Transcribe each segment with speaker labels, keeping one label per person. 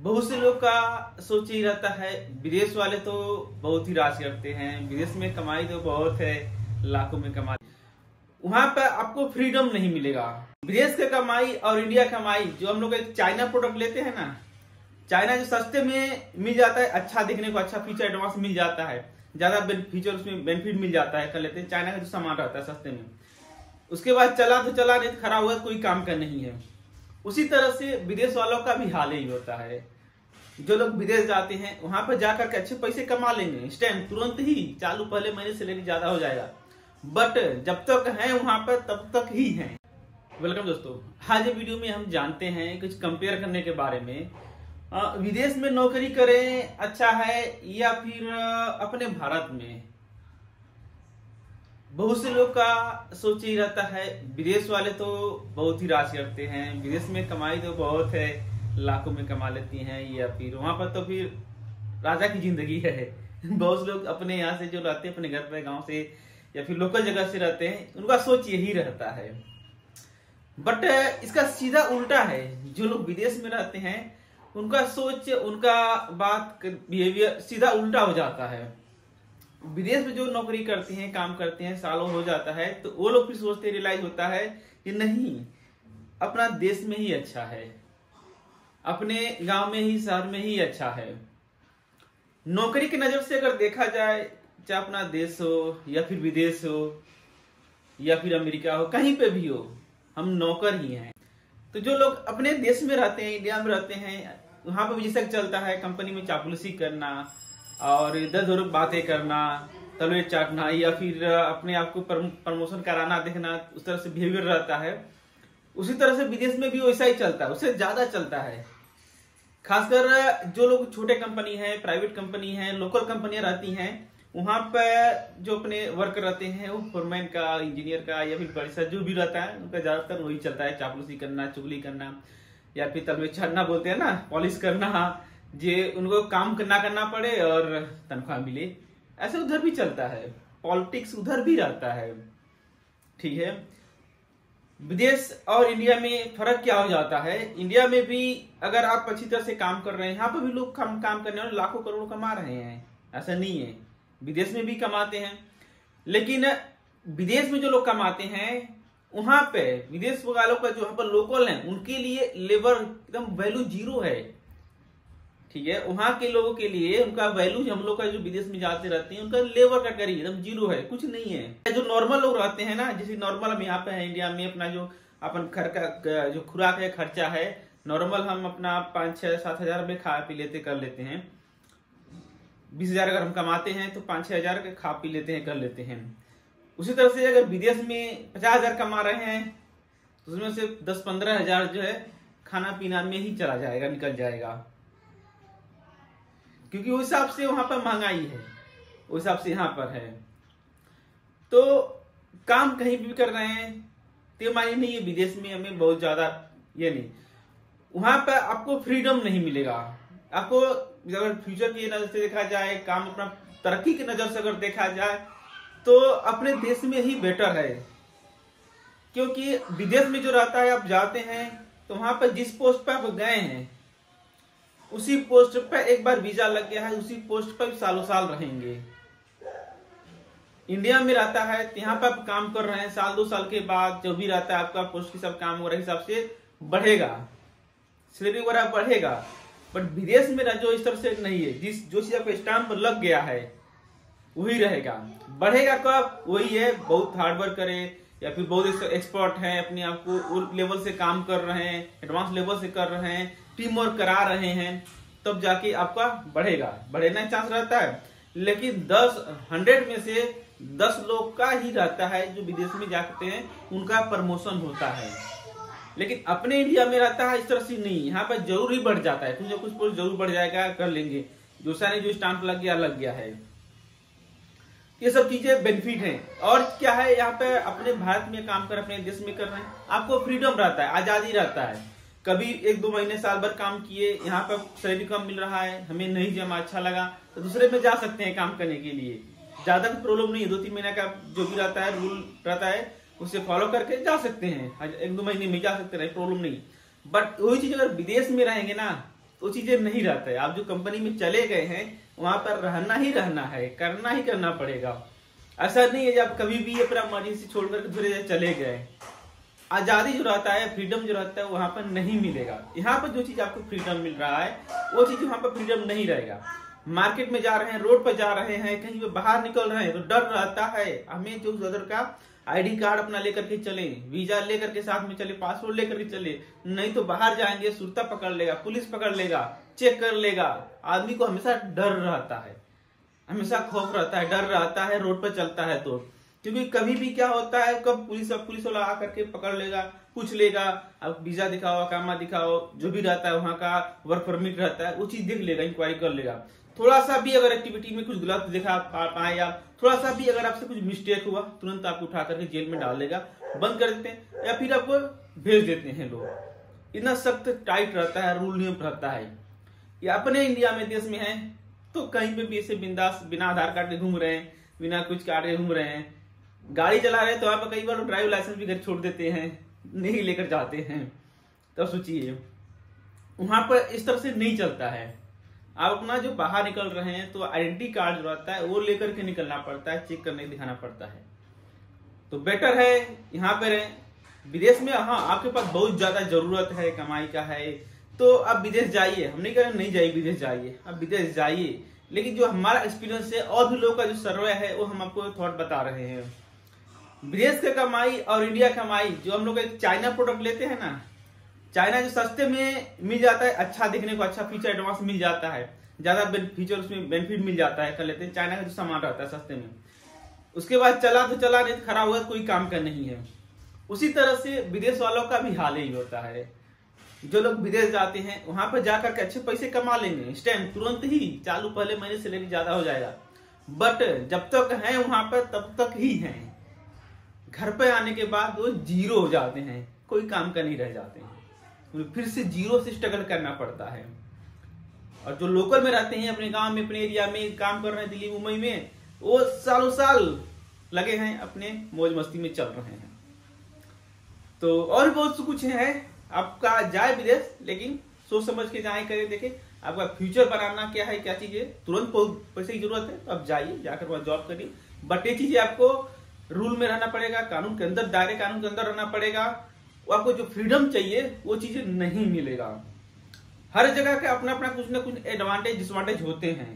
Speaker 1: बहुत से लोग का सोच ही रहता है, विदेश वाले तो बहुत ही राज करते हैं, विदेश में कमाई तो बहुत है, लाखों में कमाई। वहां पर आपको फ्रीडम नहीं मिलेगा। विदेश की कमाई और इंडिया कमाई, जो हम लोग चाइना प्रोडक्ट लेते हैं ना, चाइना जो सस्ते में मिल जाता है, अच्छा दिखने को, अच्छा फीचर एडवांस मिल जाता है, ज्यादा फीचर उसमें बेनिफिट मिल जाता है, कर लेते हैं। चाइना का जो सामान रहता है सस्ते में, उसके बाद चला तो चला, नहीं तो खराब हुआ तो कोई काम का नहीं है। उसी तरह से विदेश वालों का भी हाल ही होता है। जो लोग विदेश जाते हैं वहां पर जाकर के अच्छे पैसे कमा लेंगे, इंस्टेंट, तुरंत ही, चालू पहले महीने सैलरी ज्यादा हो जाएगा, बट जब तक हैं वहां पर तब तक ही हैं। वेलकम दोस्तों, आज ये वीडियो में हम जानते हैं कुछ कंपेयर करने के बारे में। विदेश में नौकरी करें अच्छा है या फिर अपने भारत में। बहुत से लोग का सोच ही रहता है, विदेश वाले तो बहुत ही राज करते हैं, विदेश में कमाई तो बहुत है, लाखों में कमा लेती हैं, या फिर वहां पर तो फिर राजा की जिंदगी है। बहुत लोग अपने यहाँ से जो रहते हैं, अपने घर पे, गांव से या फिर लोकल जगह से रहते हैं, उनका सोच यही रहता है। बट इसका सीधा उल्टा है। जो लोग विदेश में रहते हैं उनका सोच, उनका बात, बिहेवियर सीधा उल्टा हो जाता है। विदेश में जो नौकरी करते हैं, काम करते हैं, सालों हो जाता है, तो वो लोग फिर सोचते, रियलाइज होता है कि नहीं, अपना देश में ही अच्छा है, अपने गांव में ही, शहर में ही अच्छा है। नौकरी की नजर से अगर देखा जाए, चाहे अपना देश हो या फिर विदेश हो या फिर अमेरिका हो, कहीं पे भी हो, हम नौकर ही हैं। तो जो लोग अपने देश में रहते हैं, इंडिया में रहते हैं, वहां पर भी जैसा चलता है, कंपनी में चापलूसी करना और इधर उधर बातें करना, तलवे चाटना, या फिर अपने आप को प्रमोशन कराना देखना, उस तरह से बिहेवियर रहता है। उसी तरह से विदेश में भी वैसा ही चलता है, उससे ज्यादा चलता है। खासकर जो लोग छोटे कंपनी है, प्राइवेट कंपनी है, लोकल कंपनियां रहती हैं, वहां पर जो अपने वर्क रहते हैं, वो फोरमैन का, इंजीनियर का या फिर परिसर जो भी रहता है, उनका ज्यादातर वही चलता है, चापलूसी करना, चुगली करना, या फिर तलवे चढ़ना बोलते हैं ना, पॉलिश करना, जे उनको काम करना पड़े और तनख्वाह मिले। ऐसे उधर भी चलता है, पॉलिटिक्स उधर भी रहता है। ठीक है, विदेश और इंडिया में फर्क क्या हो जाता है। इंडिया में भी अगर आप अच्छी तरह से काम कर रहे हैं, यहाँ पर भी लोग काम करने वाले लाखों करोड़ों कमा रहे हैं, ऐसा नहीं है, विदेश में भी कमाते हैं। लेकिन विदेश में जो लोग कमाते हैं, वहां पे विदेश वालों का जो यहाँ पर लोकल है, उनके लिए लेबर एकदम वैल्यू जीरो है। ठीक है, वहां के लोगों के लिए उनका वैल्यू, हम लोग का जो विदेश में जाते रहते हैं, उनका लेबर का करिए एकदम जीरो है, कुछ नहीं है। जो नॉर्मल लोग रहते हैं ना, जैसे नॉर्मल हम यहाँ पे है इंडिया में, अपना जो अपन घर का जो खुराक है, खर्चा है, नॉर्मल हम अपना 5-6-7 हजार रुपये खा पी लेते, कर लेते हैं। 20,000 अगर हम कमाते हैं तो 5-6 हजार के खा पी लेते हैं, कर लेते हैं। उसी तरह से अगर विदेश में 50,000 कमा रहे हैं तो उसमें से 10-15 हजार जो है खाना पीना में ही चला जाएगा, निकल जाएगा, क्योंकि उस हिसाब से वहां पर महंगाई है, उस हिसाब से यहाँ पर है। तो काम कहीं भी कर रहे हैं तो मानी नहीं है, विदेश में हमें बहुत ज्यादा ये नहीं, वहां पर आपको फ्रीडम नहीं मिलेगा। आपको अगर फ्यूचर की नजर से देखा जाए, काम अपना तरक्की की नजर से अगर देखा जाए, तो अपने देश में ही बेटर है। क्योंकि विदेश में जो रहता है, आप जाते हैं तो वहां पर जिस पोस्ट पर आप गए हैं, उसी पोस्ट पर एक बार वीजा लग गया है, उसी पोस्ट पर सालों साल रहेंगे। इंडिया में रहता है तो यहाँ पर आप काम कर रहे हैं, साल 2 साल के बाद जो भी रहता है आपका पोस्ट की सब काम हो रहे हिसाब से बढ़ेगा, सैलरी वगैरह बढ़ेगा। बट विदेश में जो इस तरह से नहीं है, जो चीज आपको स्टाम्प लग गया है वही रहेगा। बढ़ेगा कब? वही है, बहुत हार्डवर्क करे या फिर बहुत एक्सपर्ट है, अपने आप को लेवल से काम कर रहे हैं, एडवांस लेवल से कर रहे हैं, टीम वर्क करा रहे हैं, तब जाके आपका बढ़ेगा, बढ़ने चांस रहता है। लेकिन 100 में से 10 लोग का ही रहता है जो विदेश में जाते हैं, उनका प्रमोशन होता है। लेकिन अपने इंडिया में रहता है इस तरह से नहीं, यहाँ पर जरूर ही बढ़ जाता है, कुछ ना कुछ पोस्ट जरूर बढ़ जाएगा, कर लेंगे, जो सारे जो स्टाम्प लग गया है। ये सब चीजें बेनिफिट हैं। और क्या है, यहाँ पे अपने भारत में काम कर, अपने देश में कर रहे हैं, आपको फ्रीडम रहता है, आजादी रहता है। कभी 1-2 महीने, साल भर काम किए, यहाँ पर सैलरी कम मिल रहा है, हमें नहीं जमा, अच्छा लगा, तो दूसरे में जा सकते हैं काम करने के लिए, ज्यादा प्रॉब्लम नहीं है। 2-3 महीने का जो भी रहता है, रूल रहता है, उसे फॉलो करके जा सकते हैं, 1-2 महीने में जा सकते हैं, प्रॉब्लम नहीं। बट वही चीज अगर विदेश में रहेंगे ना, तो चीजें नहीं रहता है। आप जो कंपनी में चले गए हैं वहां पर रहना ही रहना है, करना ही करना पड़ेगा। ऐसा नहीं है जब कभी भी अपना मर्जी से छोड़कर दूसरे चले गए। आजादी जो रहता है, फ्रीडम जो रहता है वहां पर नहीं मिलेगा। यहाँ पर जो चीज आपको फ्रीडम मिल रहा है वो चीज वहां पर फ्रीडम नहीं रहेगा। मार्केट में जा रहे हैं, रोड पर जा रहे हैं, कहीं पे बाहर निकल रहे हैं तो डर रहता है हमें जो उधर का आईडी कार्ड अपना लेकर के चले, वीजा लेकर के साथ में चले, पासपोर्ट लेकर के चले, नहीं तो बाहर जाएंगे सुरता पकड़ लेगा, पुलिस पकड़ लेगा, चेक कर लेगा। आदमी को हमेशा डर रहता है, हमेशा खौफ रहता है, डर रहता है रोड पर चलता है तो, क्योंकि कभी भी क्या होता है कब पुलिस वाला आकर के पकड़ लेगा, पूछ लेगा, अब वीजा दिखाओ, कामा दिखाओ, जो भी रहता है वहां का वर्क परमिट रहता है वो चीज देख लेगा, इंक्वायरी कर लेगा। थोड़ा सा भी अगर एक्टिविटी में कुछ गलत दिखा पाए आप, थोड़ा सा भी अगर आपसे कुछ मिस्टेक हुआ तुरंत आपको उठा करके जेल में डाल देगा, बंद कर देते हैं या फिर आपको भेज देते हैं लोग। इतना सख्त टाइट रहता है, रूल नियम रहता है। ये अपने इंडिया में देश में है तो कहीं पे भी ऐसे बिंदास बिना आधार कार्ड के घूम रहे हैं, बिना कुछ कार्ड के घूम रहे हैं, गाड़ी चला रहे हैं तो वहां पर कई बार ड्राइविंग लाइसेंस भी घर छोड़ देते हैं, नहीं लेकर जाते हैं। तो सोचिए वहां पर इस तरह से नहीं चलता है। आप अपना जो बाहर निकल रहे हैं तो आइडेंटिटी कार्ड जो रहता है वो लेकर के निकलना पड़ता है, चेक करने दिखाना पड़ता है। तो बेटर है यहाँ पे रहें। विदेश में हाँ आपके पास बहुत ज्यादा जरूरत है, कमाई का है तो आप विदेश जाइए, हम नहीं कह रहे नहीं जाइए, विदेश जाइए, आप विदेश जाइए। लेकिन जो हमारा एक्सपीरियंस है और भी लोगों का जो सर्वे है वो हम आपको थॉट बता रहे हैं। विदेश का कमाई और इंडिया कमाई, जो हम लोग एक चाइना प्रोडक्ट लेते हैं ना, चाइना जो सस्ते में मिल जाता है, अच्छा दिखने को, अच्छा फीचर एडवांस मिल जाता है, ज्यादा फीचर उसमें बेनिफिट मिल जाता है, कर लेते हैं चाइना का जो सामान रहता है सस्ते में। उसके बाद चला तो चला, नहीं तो खराब हुआ कोई काम का नहीं है। उसी तरह से विदेश वालों का भी हाल ही होता है। जो लोग विदेश जाते हैं वहां पर जाकर के अच्छे पैसे कमा लेंगे, इस टाइम तुरंत ही चालू पहले महीने सैलरी ज्यादा हो जाएगा, बट जब तक है वहां पर तब तक ही है। घर पे आने के बाद वो जीरो हो जाते हैं, कोई काम का नहीं रह जाते हैं, फिर से जीरो से स्ट्रगल करना पड़ता है। और जो लोकल में रहते हैं, अपने गांव में, अपने एरिया में काम कर रहे हैं, दिल्ली मुंबई में, वो सालों साल लगे हैं अपने मौज मस्ती में चल रहे हैं। तो और बहुत कुछ है, आपका जाए विदेश लेकिन सोच समझ के जाए, करें, देखे आपका फ्यूचर बनाना क्या है, क्या चीज है। तुरंत पैसे की जरूरत है तो आप जाइए, जाकर वहां जॉब करिए, बट ये चीजें आपको रूल में रहना पड़ेगा, कानून के अंदर, दायरे कानून के अंदर रहना पड़ेगा। आपको जो फ्रीडम चाहिए वो चीजें नहीं मिलेगा। हर जगह के अपना अपना कुछ ना कुछ एडवांटेज डिसएडवांटेज होते हैं।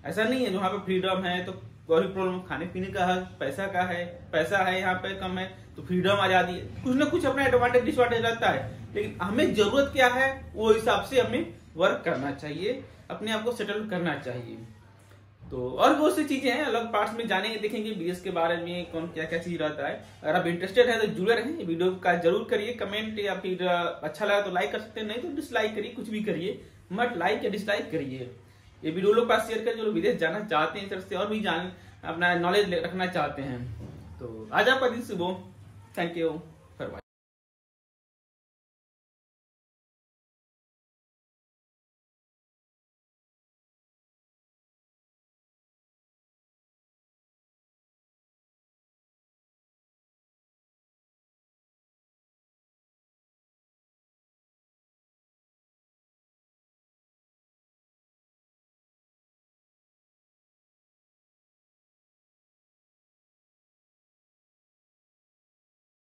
Speaker 1: ऐसा नहीं है वहां पे फ्रीडम है तो कोई प्रॉब्लम, खाने पीने का है, पैसा का है, पैसा है यहाँ पे कम है तो फ्रीडम आजादी है, कुछ ना कुछ अपना एडवांटेज डिसएडवांटेज रहता है। लेकिन हमें जरूरत क्या है वो हिसाब से हमें वर्क करना चाहिए, अपने आप को सेटल करना चाहिए। तो और बहुत सी चीजें हैं, अलग पार्ट्स में जानेंगे, देखेंगे विदेश के बारे में कौन क्या क्या चीज रहता है। अगर आप इंटरेस्टेड है तो जुड़े रहें, वीडियो का जरूर करिए कमेंट, या फिर अच्छा लगा तो लाइक कर सकते हैं, नहीं तो डिसलाइक करिए, कुछ भी करिए, मत लाइक या डिसलाइक करिए। ये वीडियो लोग पास शेयर कर जो लोग विदेश जाना चाहते हैं, इस तरह से और भी जान अपना नॉलेज रखना चाहते हैं। तो आज आपका दिन शुभ हो, थैंक यू।